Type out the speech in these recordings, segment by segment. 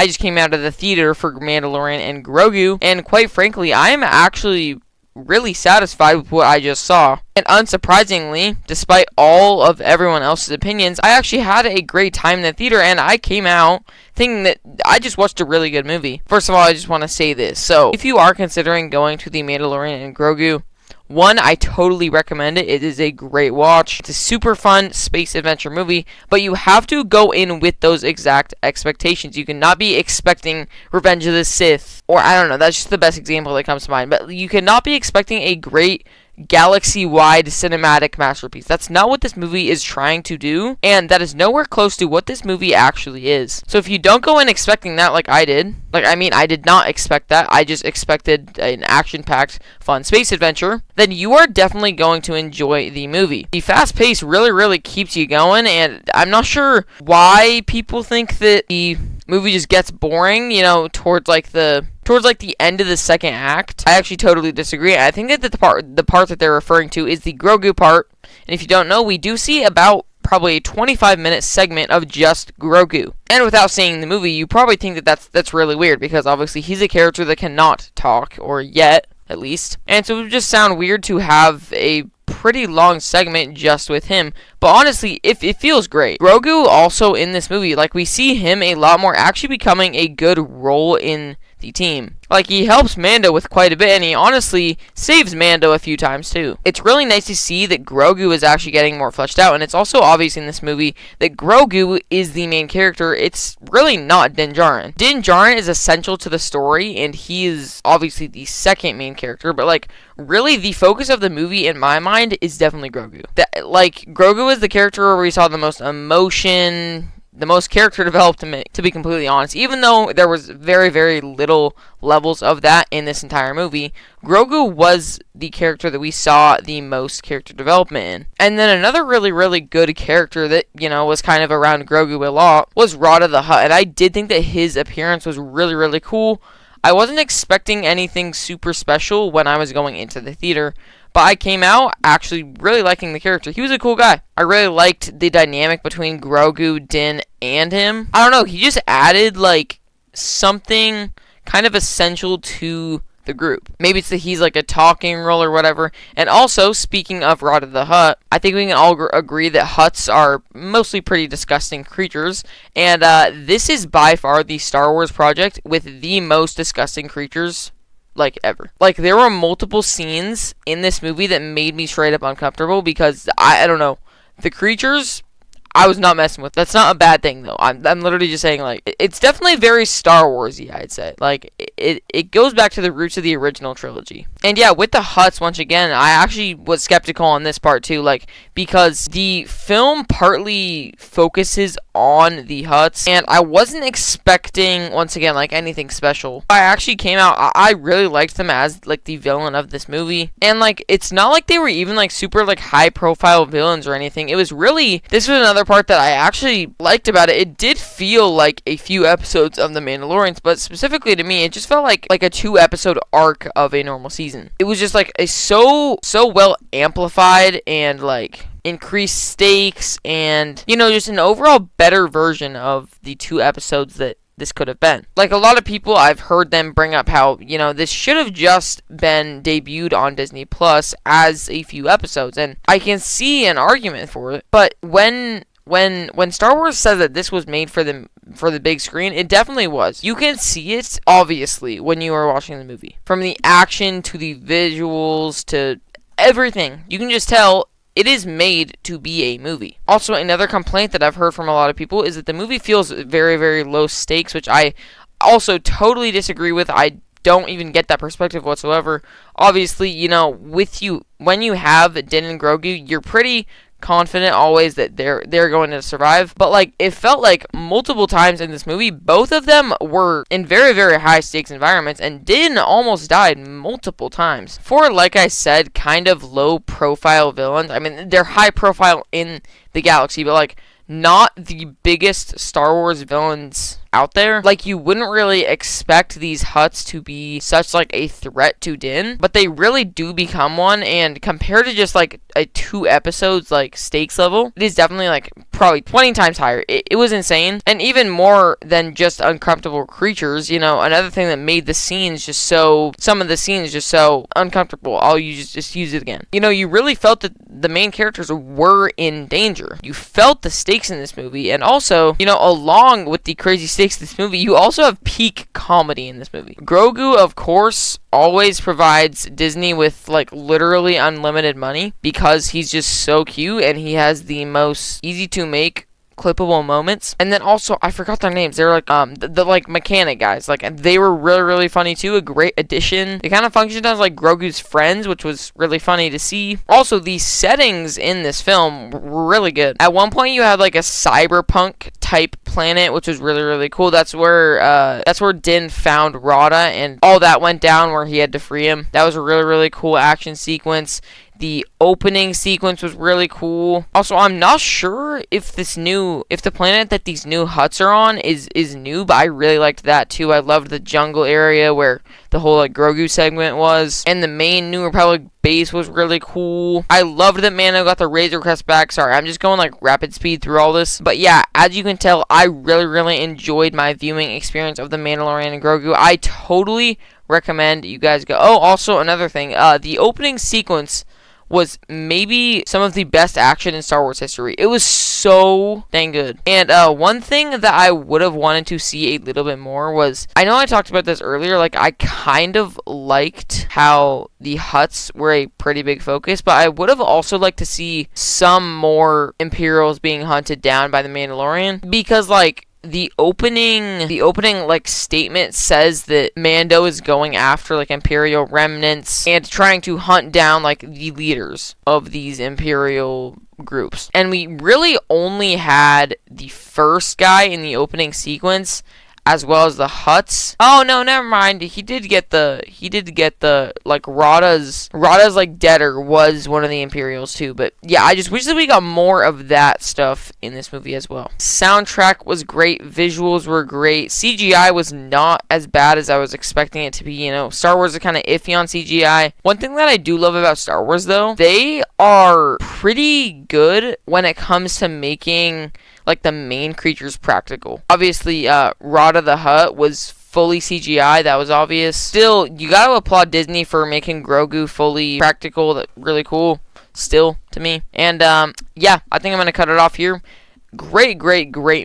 I just came out of the theater for Mandalorian and Grogu, and quite frankly, I am actually really satisfied with what I just saw. And unsurprisingly, despite all of everyone else's opinions, I actually had a great time in the theater, and I came out thinking that I just watched a really good movie. First of all, I just want to say this. So, if you are considering going to The Mandalorian and Grogu, one, I totally recommend it. It is a great watch. It's a super fun space adventure movie, but you have to go in with those exact expectations. You cannot be expecting Revenge of the Sith, or I don't know, that's just the best example that comes to mind, but you cannot be expecting a great galaxy-wide cinematic masterpiece. That's not what this movie is trying to do, and that is nowhere close to what this movie actually is. So if you don't go in expecting that like I did, I did not expect that, I just expected an action-packed, fun space adventure, then you are definitely going to enjoy the movie. The fast pace really keeps you going, and I'm not sure why people think that the movie just gets boring, towards the end of the second act. I actually totally disagree. I think that the part that they're referring to is the Grogu part. And if you don't know, we do see about probably a 25-minute segment of just Grogu. And without seeing the movie, you probably think that that's really weird, because obviously he's a character that cannot talk, or yet, at least. And so it would just sound weird to have a pretty long segment just with him, but honestly, it feels great. Grogu also in this movie, we see him a lot more actually becoming a good role in the team. He helps Mando with quite a bit, and he honestly saves Mando a few times too. It's really nice to see that Grogu is actually getting more fleshed out, and it's also obvious in this movie that Grogu is the main character. It's really not Din Djarin. Din Djarin is essential to the story, and he is obviously the second main character, but really the focus of the movie in my mind is definitely Grogu. Grogu is the character where we saw the most emotion, the most character development, to be completely honest. Even though there was very little levels of that in this entire movie, Grogu was the character that we saw the most character development in. And then another really good character that, was kind of around Grogu a lot was Rada the Hutt. And I did think that his appearance was really cool. I wasn't expecting anything super special when I was going into the theater, but I came out actually really liking the character. He was a cool guy. I really liked the dynamic between Grogu, Din, and him. I don't know, he just added, something kind of essential to the group. Maybe it's that he's a talking role or whatever. And also, speaking of Rada the Hutt, I think we can all agree that Hutts are mostly pretty disgusting creatures. And this is by far the Star Wars project with the most disgusting creatures ever. There were multiple scenes in this movie that made me straight up uncomfortable, because I don't know, the creatures I was not messing with. That's not a bad thing, though. I'm literally just saying, it's definitely very Star Wars-y, I'd say. It goes back to the roots of the original trilogy. And yeah, with the Hutts, once again, I actually was skeptical on this part, too, because the film partly focuses on the Hutts, and I wasn't expecting, once again, anything special. I actually came out, I really liked them as, the villain of this movie, and, it's not like they were even, super, high-profile villains or anything. It was really, this was another part that I actually liked about it. It did feel like a few episodes of The Mandalorians, but specifically to me, it just felt like a 2-episode arc of a normal season. It was just, a so well amplified and, increased stakes, and just an overall better version of the 2 episodes that this could have been. A lot of people, I've heard them bring up how, this should have just been debuted on Disney Plus as a few episodes, and I can see an argument for it, but when Star Wars says that this was made for the big screen, it definitely was. You can see it, obviously, when you are watching the movie. From the action to the visuals to everything, you can just tell it is made to be a movie. Also, another complaint that I've heard from a lot of people is that the movie feels very low stakes, which I also totally disagree with. I don't even get that perspective whatsoever. Obviously, when you have Din and Grogu, you're pretty confident always that they're going to survive, but it felt multiple times in this movie, both of them were in very high stakes environments, and Din almost died multiple times. For, like I said, kind of low profile villains, I mean, they're high profile in the galaxy, but not the biggest Star Wars villains out there. Like, you wouldn't really expect these Hutts to be such like a threat to Din, but they really do become one, and compared to just like a 2 episodes like stakes level, it is definitely like probably 20 times higher. It was insane, and even more than just uncomfortable creatures. Another thing that made some of the scenes just so uncomfortable. I'll just use it again. You really felt that the main characters were in danger. You felt the stakes in this movie, and also, along with the crazy stakes in this movie, you also have peak comedy in this movie. Grogu, of course, always provides Disney with like literally unlimited money because he's just so cute and he has the most easy to make clippable moments. And then also, I forgot their names. They're like the like mechanic guys. Like, they were really, really funny too. A great addition. They kind of functioned as like Grogu's friends, which was really funny to see. Also, the settings in this film were really good. At one point, you had like a cyberpunk type planet, which was really, really cool. That's where Din found Rada, and all that went down where he had to free him. That was a really, really cool action sequence. The opening sequence was really cool. Also, I'm not sure if the planet that these new Hutts are on is new, but I really liked that too. I loved the jungle area where the whole like Grogu segment was, and the main New Republic base was really cool. I loved that Mando got the Razor Crest back. Sorry, I'm just going like rapid speed through all this. But yeah, as you can tell, I really, really enjoyed my viewing experience of The Mandalorian and Grogu. I totally recommend you guys go. Oh, also another thing, the opening sequence was maybe some of the best action in Star Wars history. It was so dang good. And one thing that I would have wanted to see a little bit more was, I know I talked about this earlier, like I kind of liked how the Hutts were a pretty big focus, but I would have also liked to see some more Imperials being hunted down by the Mandalorian, because like the opening like statement says that Mando is going after like Imperial remnants and trying to hunt down like the leaders of these Imperial groups. And we really only had the first guy in the opening sequence, as well as the Hutts. Oh no, never mind. He did get the like Rada's like debtor was one of the Imperials too. But yeah, I just wish that we got more of that stuff in this movie as well. Soundtrack was great, visuals were great, CGI was not as bad as I was expecting it to be. Star Wars is kind of iffy on CGI. One thing that I do love about Star Wars though, they are pretty good when it comes to making like the main creatures practical. Obviously, Rada the Hutt was fully CGI. That was obvious. Still, you gotta applaud Disney for making Grogu fully practical. That really cool. Still, to me. And yeah, I think I'm gonna cut it off here. Great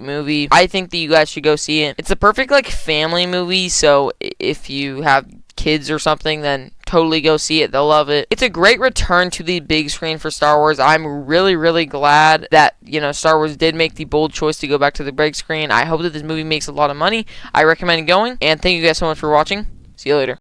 movie. I think that you guys should go see it. It's a perfect like family movie. So if you have kids or something, then totally go see it. They'll love it. It's a great return to the big screen for Star Wars. I'm really, really glad that, Star Wars did make the bold choice to go back to the big screen. I hope that this movie makes a lot of money. I recommend going, and thank you guys so much for watching. See you later.